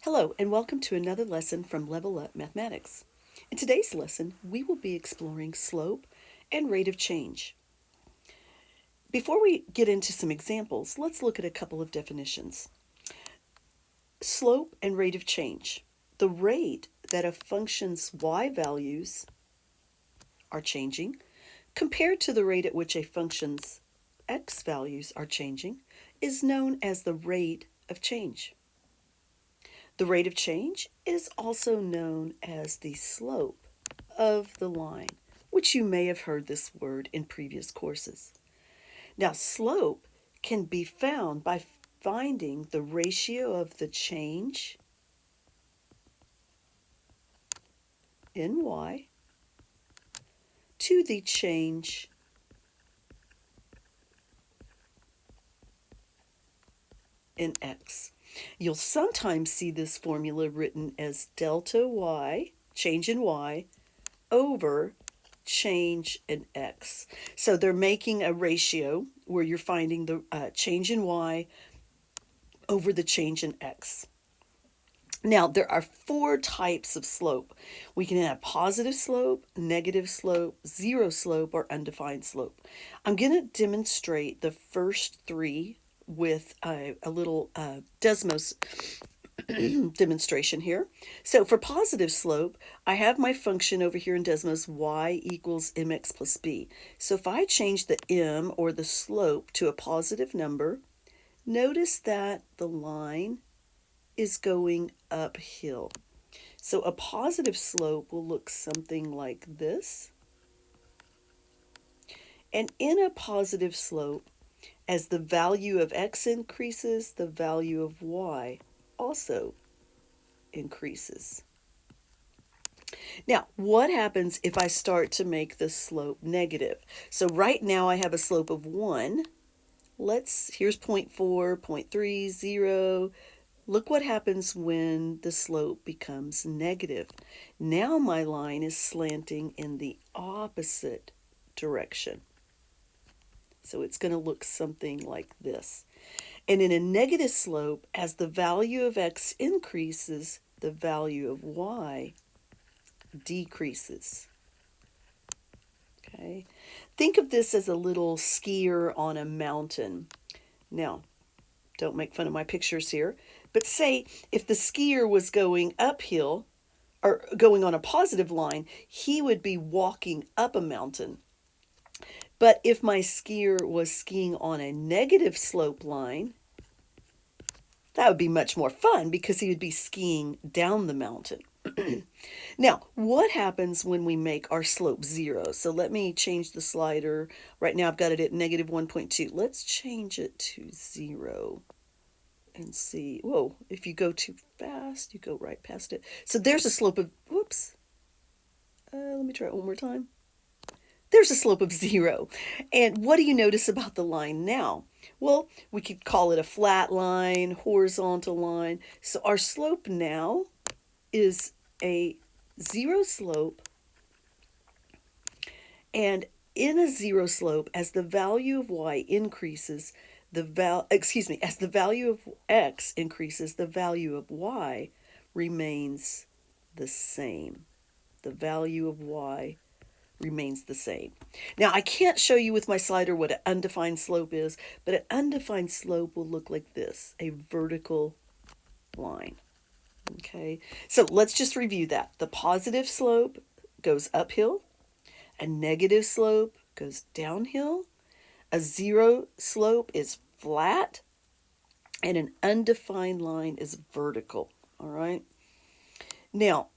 Hello, and welcome to another lesson from Level Up Mathematics. In today's lesson, we will be exploring slope and rate of change. Before we get into some examples, let's look at a couple of definitions. Slope and rate of change. The rate that a function's y values are changing compared to the rate at which a function's x values are changing is known as the rate of change. The rate of change is also known as the slope of the line, which you may have heard this word in previous courses. Now, slope can be found by finding the ratio of the change in y to the change in x. You'll sometimes see this formula written as delta y, change in y, over change in x. So they're making a ratio where you're finding the change in y over the change in x. Now, there are four types of slope. We can have positive slope, negative slope, zero slope, or undefined slope. I'm going to demonstrate the first three with a little Desmos demonstration here. So for positive slope, I have my function over here in Desmos, y equals mx plus b. So if I change the m, or the slope, to a positive number, notice that the line is going uphill. So a positive slope will look something like this. And in a positive slope, as the value of x increases, the value of y also increases. Now, what happens if I start to make the slope negative? So right now I have a slope of 1. Here's 0.4, 0.3, 0. Look what happens when the slope becomes negative. Now my line is slanting in the opposite direction. So it's going to look something like this. And in a negative slope, as the value of x increases, the value of y decreases. Okay? Think of this as a little skier on a mountain. Now, don't make fun of my pictures here, but say if the skier was going uphill or going on a positive line, he would be walking up a mountain. But if my skier was skiing on a negative slope line, that would be much more fun because he would be skiing down the mountain. Now, what happens when we make our slope 0? So let me change the slider. Right now I've got it at negative 1.2. Let's change it to 0 and see. Whoa, if you go too fast, you go right past it. So there's a slope of, whoops. Let me try it one more time. There's a slope of 0. And what do you notice about the line now? Well, we could call it a flat line, horizontal line. So our slope now is a 0 slope. And in a 0 slope, as the value of y increases, as the value of x increases, the value of y remains the same. The value of y remains the same. Now, I can't show you with my slider what an undefined slope is, but an undefined slope will look like this, a vertical line. Okay, so let's just review that. The positive slope goes uphill, a negative slope goes downhill, a 0 slope is flat, and an undefined line is vertical. All right. Now,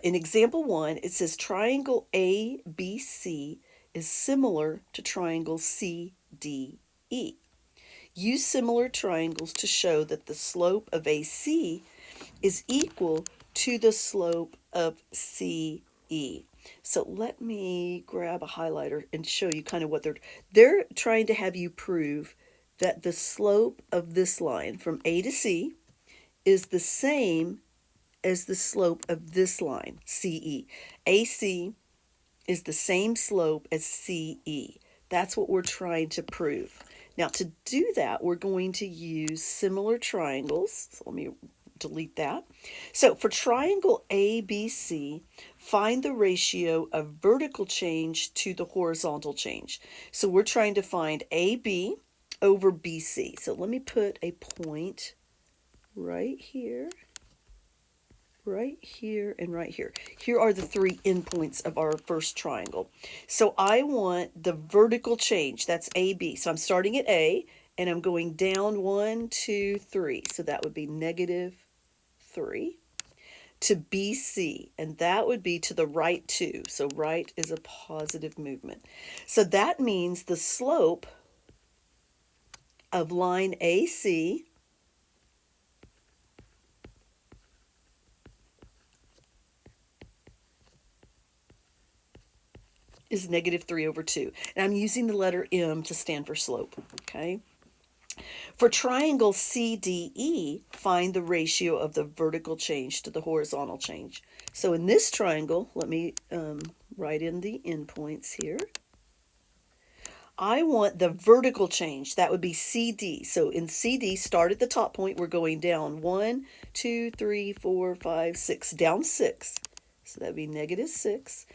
in example 1, it says triangle ABC is similar to triangle CDE. Use similar triangles to show that the slope of AC is equal to the slope of CE. So let me grab a highlighter and show you kind of what they're trying to have you prove that the slope of this line from A to C is the same as the slope of this line, CE. AC is the same slope as CE. That's what we're trying to prove. Now to do that, we're going to use similar triangles. So let me delete that. So for triangle ABC, find the ratio of vertical change to the horizontal change. So we're trying to find AB over BC. So let me put a point right here, right here, and right here. Here are the three endpoints of our first triangle. So I want the vertical change, that's AB. So I'm starting at A, and I'm going down 1, 2, 3. So that would be negative 3 to BC, and that would be to the right 2. So right is a positive movement. So that means the slope of line AC is negative 3 over 2. And I'm using the letter M to stand for slope, okay? For triangle CDE, find the ratio of the vertical change to the horizontal change. So in this triangle, let me write in the endpoints here. I want the vertical change. That would be CD. So in CD, start at the top point. We're going down 1, 2, 3, 4, 5, 6, down 6. So that would be negative 6.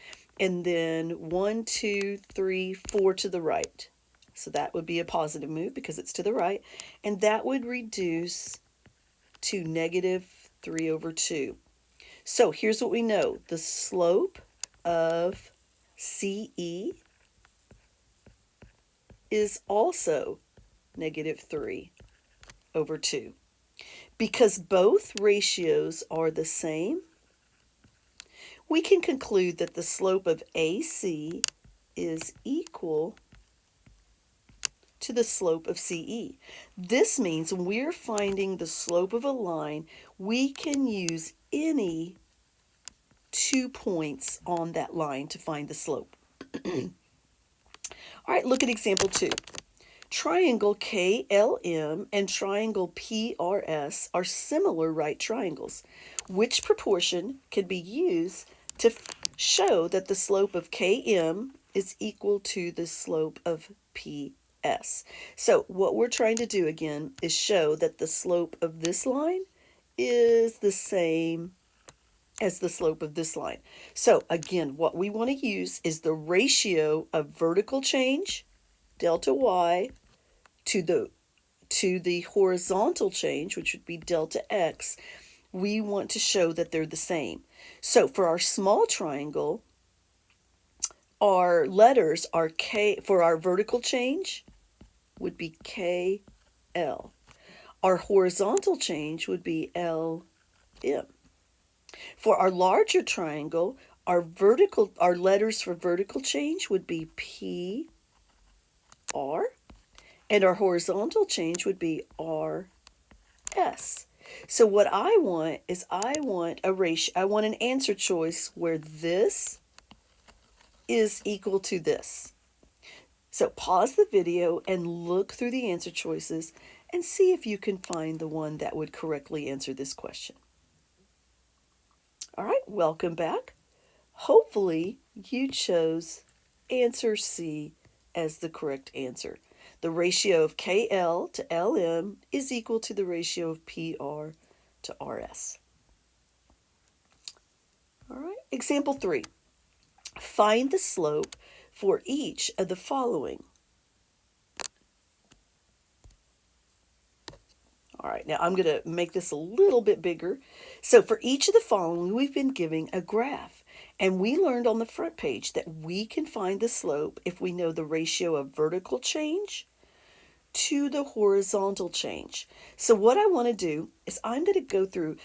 And then 1, 2, 3, 4 to the right. So that would be a positive move because it's to the right. And that would reduce to negative 3 over 2. So here's what we know. The slope of CE is also negative 3 over 2. Because both ratios are the same, we can conclude that the slope of AC is equal to the slope of CE. This means when we're finding the slope of a line, we can use any 2 points on that line to find the slope. All right, look at example 2. Triangle KLM and triangle PRS are similar right triangles. Which proportion can be used to show that the slope of KM is equal to the slope of PS? So what we're trying to do again is show that the slope of this line is the same as the slope of this line. So again, what we want to use is the ratio of vertical change, delta y, to the horizontal change, which would be delta x. We want to show that they're the same. So for our small triangle, our letters are K. For our vertical change would be KL. Our horizontal change would be LM. For our larger triangle, our letters for vertical change would be PR, and our horizontal change would be RS. So what I want is I want an answer choice where this is equal to this. So pause the video and look through the answer choices and see if you can find the one that would correctly answer this question. All right, welcome back. Hopefully you chose answer C as the correct answer. The ratio of KL to LM is equal to the ratio of PR to RS. All right, example 3. Find the slope for each of the following. All right, now I'm going to make this a little bit bigger. So for each of the following, we've been giving a graph. And we learned on the front page that we can find the slope if we know the ratio of vertical change to the horizontal change. So what I want to do is I'm going to go through,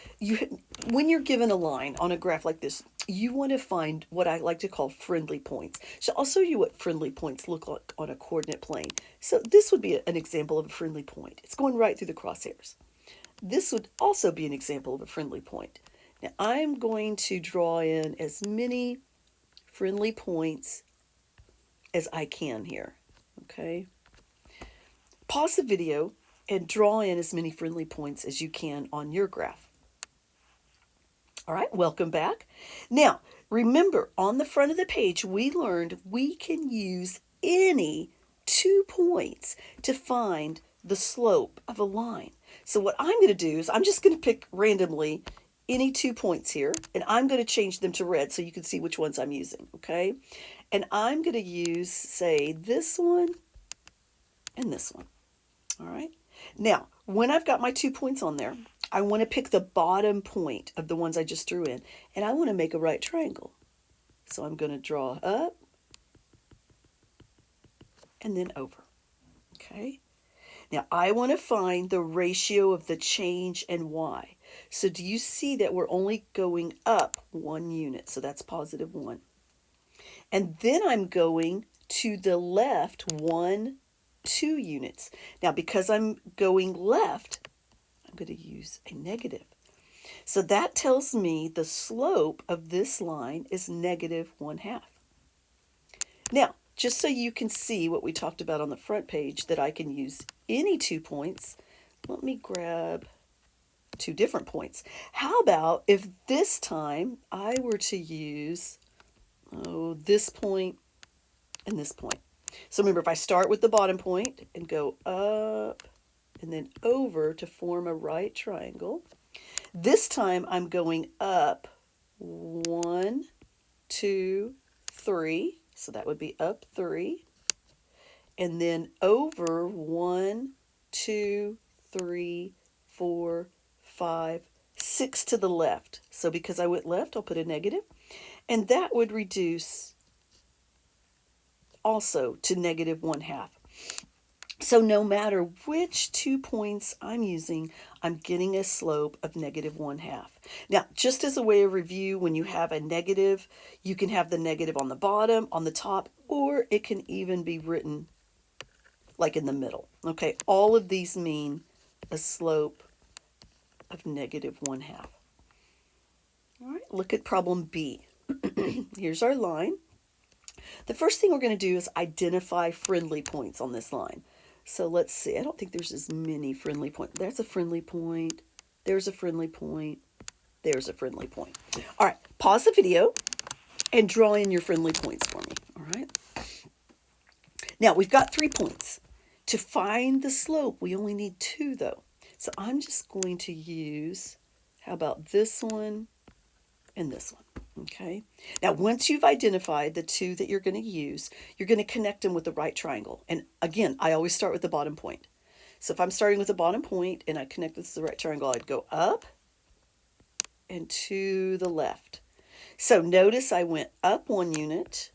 when you're given a line on a graph like this, you want to find what I like to call friendly points. So I'll show you what friendly points look like on a coordinate plane. So this would be an example of a friendly point. It's going right through the crosshairs. This would also be an example of a friendly point. Now I'm going to draw in as many friendly points as I can here, okay? Pause the video and draw in as many friendly points as you can on your graph. All right, welcome back. Now, remember, on the front of the page, we learned we can use any 2 points to find the slope of a line. So what I'm going to do is I'm just going to pick randomly any 2 points here, and I'm going to change them to red so you can see which ones I'm using, okay? And I'm going to use, say, this one and this one, all right? Now, when I've got my 2 points on there, I want to pick the bottom point of the ones I just drew in, and I want to make a right triangle. So I'm going to draw up and then over, okay? Now, I want to find the ratio of the change in y. So do you see that we're only going up 1 unit? So that's positive 1. And then I'm going to the left 1, 2 units. Now, because I'm going left, I'm going to use a negative. So that tells me the slope of this line is negative 1/2. Now, just so you can see what we talked about on the front page, that I can use any 2 points, let me grab 2 different points. How about if this time I were to use this point and this point? So remember, if I start with the bottom point and go up and then over to form a right triangle, this time I'm going up 1, 2, 3. So that would be up 3. And then over 1, 2, 3, 4, 5, 6 to the left. So because I went left, I'll put a negative. And that would reduce also to negative 1/2. So no matter which 2 points I'm using, I'm getting a slope of negative 1/2. Now, just as a way of review, when you have a negative, you can have the negative on the bottom, on the top, or it can even be written like in the middle. Okay, all of these mean a slope of negative 1/2. All right, look at problem B. Here's our line. The first thing we're going to do is identify friendly points on this line. So let's see. I don't think there's as many friendly points. There's a friendly point. There's a friendly point. There's a friendly point. All right, pause the video and draw in your friendly points for me. All right. Now, we've got 3 points. To find the slope, we only need 2, though. So I'm just going to use, how about this one and this one? Okay. Now, once you've identified the 2 that you're going to use, you're going to connect them with the right triangle. And again, I always start with the bottom point. So if I'm starting with the bottom point and I connect this to the right triangle, I'd go up and to the left. So notice I went up 1 unit.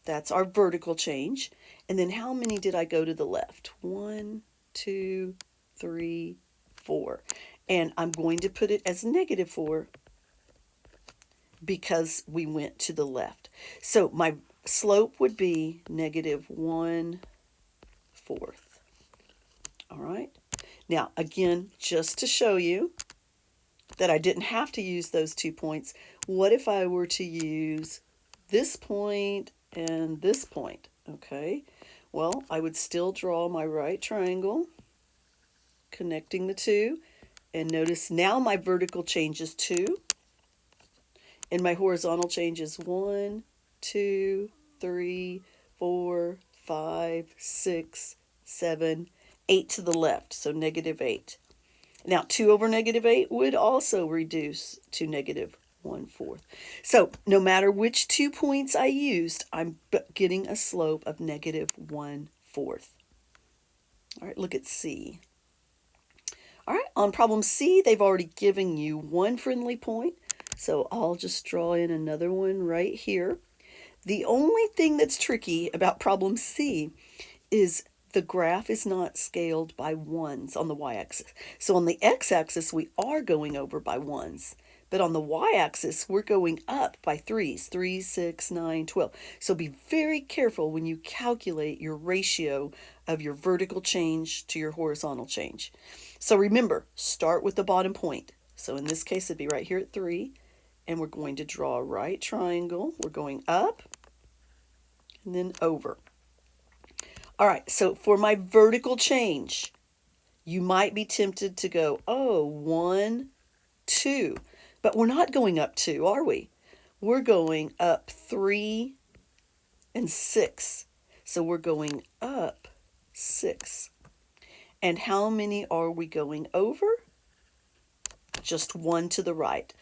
That's our vertical change. And then how many did I go to the left? 1, 2, 3, 4. And I'm going to put it as negative 4 because we went to the left. So my slope would be negative 1/4. All right. Now, again, just to show you that I didn't have to use those 2 points, what if I were to use this point and this point? Okay. Well, I would still draw my right triangle, connecting the 2. And notice now my vertical changes 2. And my horizontal changes 1, 2, 3, 4, 5, 6, 7, 8 to the left. So negative 8. Now 2 over negative 8 would also reduce to negative 1/4. So no matter which 2 points I used, I'm getting a slope of negative 1/4. All right, look at C. All right, on problem C, they've already given you 1 friendly point. So I'll just draw in another one right here. The only thing that's tricky about problem C is the graph is not scaled by 1s on the y-axis. So on the x-axis, we are going over by 1s. But on the y-axis, we're going up by 3s, 3, 6, 9, 12. So be very careful when you calculate your ratio of your vertical change to your horizontal change. So remember, start with the bottom point. So in this case, it'd be right here at 3. And we're going to draw a right triangle. We're going up and then over. All right, so for my vertical change, you might be tempted to go, oh, 1, 2. But we're not going up 2, are we? We're going up 3 and 6. So we're going up 6. And how many are we going over? Just one to the right.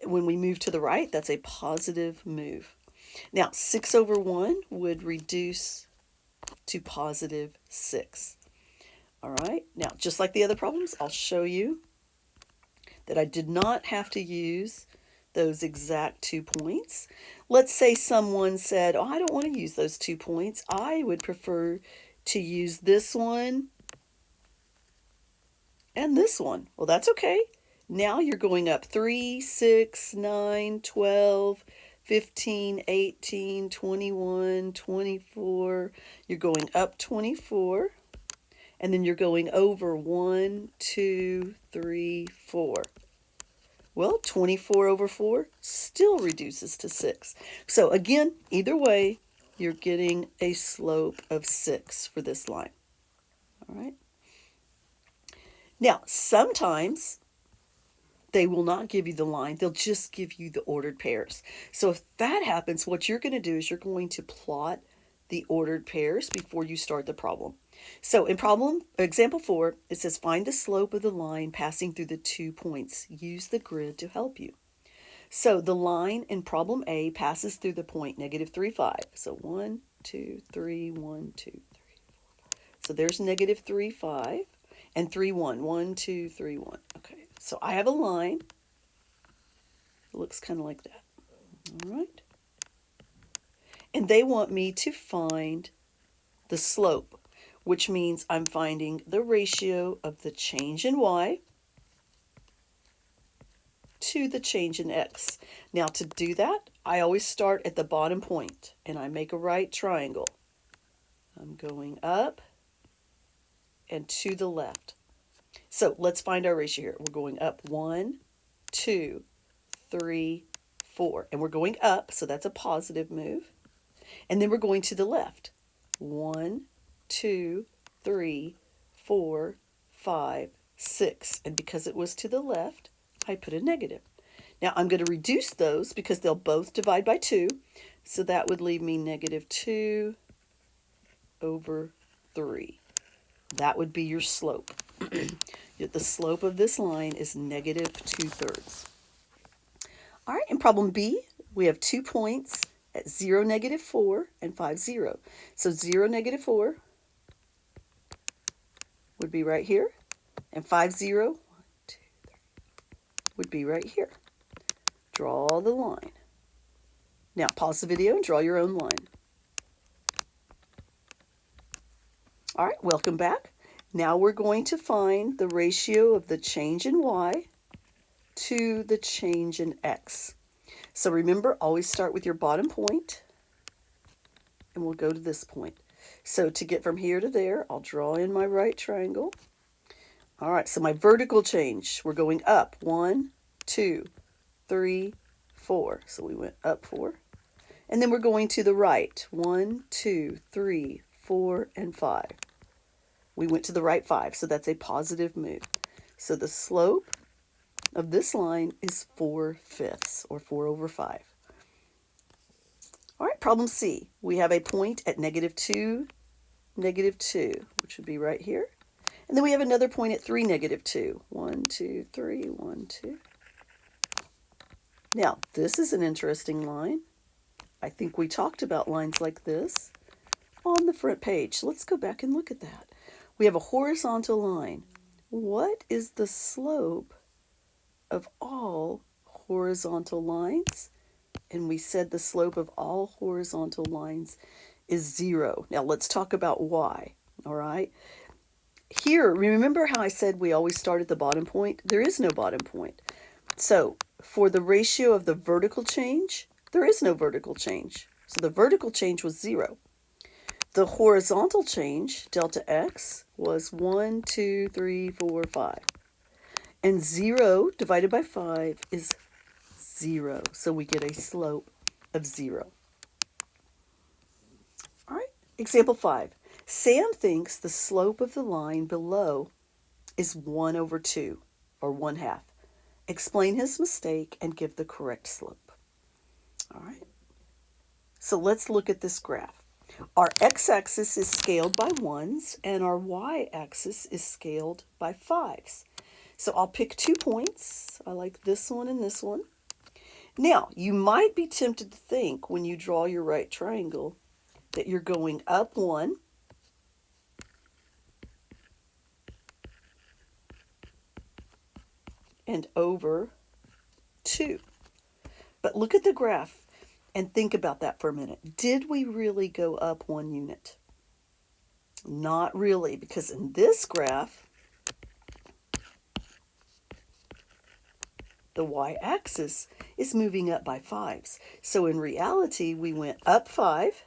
When we move to the right, that's a positive move. Now, 6 over 1 would reduce to positive 6. All right, now just like the other problems, I'll show you that I did not have to use those exact 2 points. Let's say someone said, oh, I don't want to use those 2 points. I would prefer to use this one and this one. Well, that's okay. Now you're going up 3, 6, 9, 12, 15, 18, 21, 24. You're going up 24. And then you're going over 1, 2, 3, 4. Well, 24 over 4 still reduces to 6. So again, either way, you're getting a slope of 6 for this line. All right. Now, sometimes they will not give you the line. They'll just give you the ordered pairs. So if that happens, what you're going to do is you're going to plot the ordered pairs before you start the problem. So in example 4, it says find the slope of the line passing through the 2 points. Use the grid to help you. So the line in problem A passes through the point -3, 5. So 1, 2, 3, 1, 2, 3, 4, 5. So there's -3, 5, and 3, 1. 1, 2, 3, 1. Okay, so I have a line. It looks kind of like that. All right. And they want me to find the slope, which means I'm finding the ratio of the change in y to the change in x. Now to do that, I always start at the bottom point and I make a right triangle. I'm going up and to the left. So let's find our ratio here. We're going up 1, 2, 3, 4. And we're going up, so that's a positive move. And then we're going to the left. 1, 2, 3, 4, 5, 6. And because it was to the left, I put a negative. Now I'm going to reduce those because they'll both divide by 2. So that would leave me -2 over 3. That would be your slope. The slope of this line is -2/3. All right, in problem B, we have 2 points at 0, -4, and 5, 0. So 0, -4 would be right here, and 5, 0, 1, 2, 3, would be right here. Draw the line. Now pause the video and draw your own line. All right, welcome back. Now we're going to find the ratio of the change in y to the change in x. So remember, always start with your bottom point, and we'll go to this point. So to get from here to there, I'll draw in my right triangle. All right, so my vertical change, we're going up 1, 2, 3, 4. So we went up 4. And then we're going to the right, 1, 2, 3, 4, and 5. We went to the right 5, so that's a positive move. So the slope of this line is 4/5, or 4 over 5. All right, problem C. We have a point at -2, -2, which would be right here. And then we have another point at 3, -2. 1, 2, 3, 1, 2. Now, this is an interesting line. I think we talked about lines like this on the front page. Let's go back and look at that. We have a horizontal line. What is the slope of all horizontal lines? And we said the slope of all horizontal lines is 0. Now let's talk about y. All right. Here, remember how I said we always start at the bottom point? There is no bottom point. So for the ratio of the vertical change, there is no vertical change. So the vertical change was 0. The horizontal change, delta x, was 1, 2, 3, 4, 5. And 0 divided by 5 is 0. So we get a slope of 0. All right, example 5. Sam thinks the slope of the line below is 1 over 2, or 1/2. Explain his mistake and give the correct slope. All right. So let's look at this graph. Our x-axis is scaled by ones and our y-axis is scaled by fives. So I'll pick 2 points. I like this one and this one. Now, you might be tempted to think when you draw your right triangle that you're going up 1 and over 2. But look at the graph and think about that for a minute. Did we really go up 1 unit? Not really, because in this graph, the y-axis is moving up by fives. So in reality, we went up 5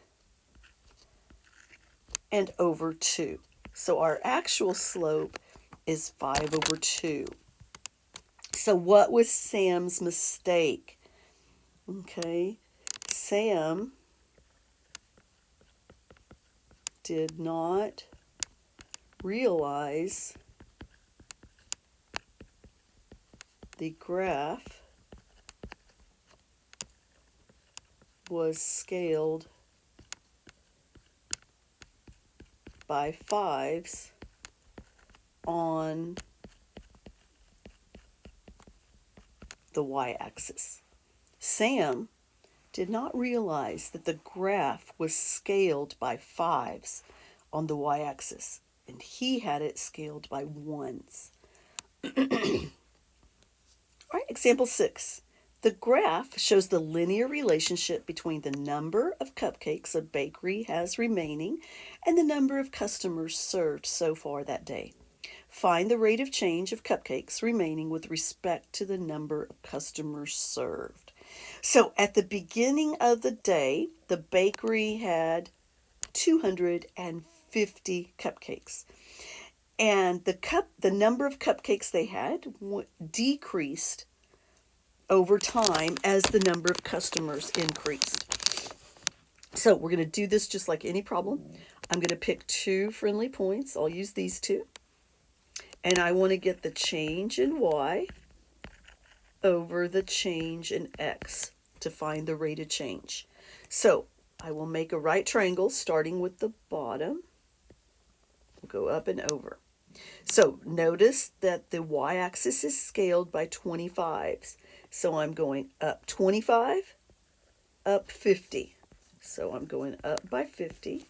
and over 2. So our actual slope is 5 over 2. So what was Sam's mistake? Okay, Sam did not realize the graph was scaled by fives on the y-axis. Sam did not realize that the graph was scaled by fives on the y-axis, and he had it scaled by ones. All right, example 6. The graph shows the linear relationship between the number of cupcakes a bakery has remaining and the number of customers served so far that day. Find the rate of change of cupcakes remaining with respect to the number of customers served. So at the beginning of the day, the bakery had 250 cupcakes. And the number of cupcakes they had decreased over time as the number of customers increased. So we're going to do this just like any problem. I'm going to pick 2 friendly points. I'll use these 2. And I want to get the change in y over the change in x to find the rate of change. So I will make a right triangle starting with the bottom. We'll go up and over. So notice that the y-axis is scaled by 25s. So I'm going up 25, up 50. So I'm going up by 50.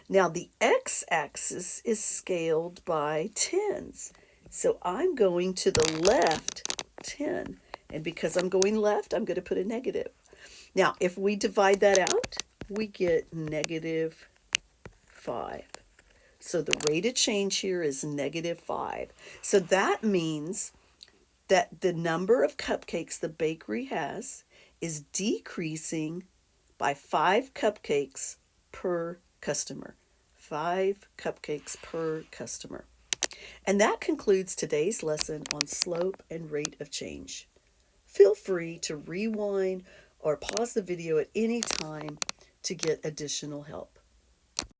Now the x-axis is scaled by 10s. So I'm going to the left 10. And because I'm going left, I'm going to put a negative. Now, if we divide that out, we get negative 5. So the rate of change here is negative 5. So that means that the number of cupcakes the bakery has is decreasing by 5 cupcakes per customer. 5 cupcakes per customer. And that concludes today's lesson on slope and rate of change. Feel free to rewind or pause the video at any time to get additional help.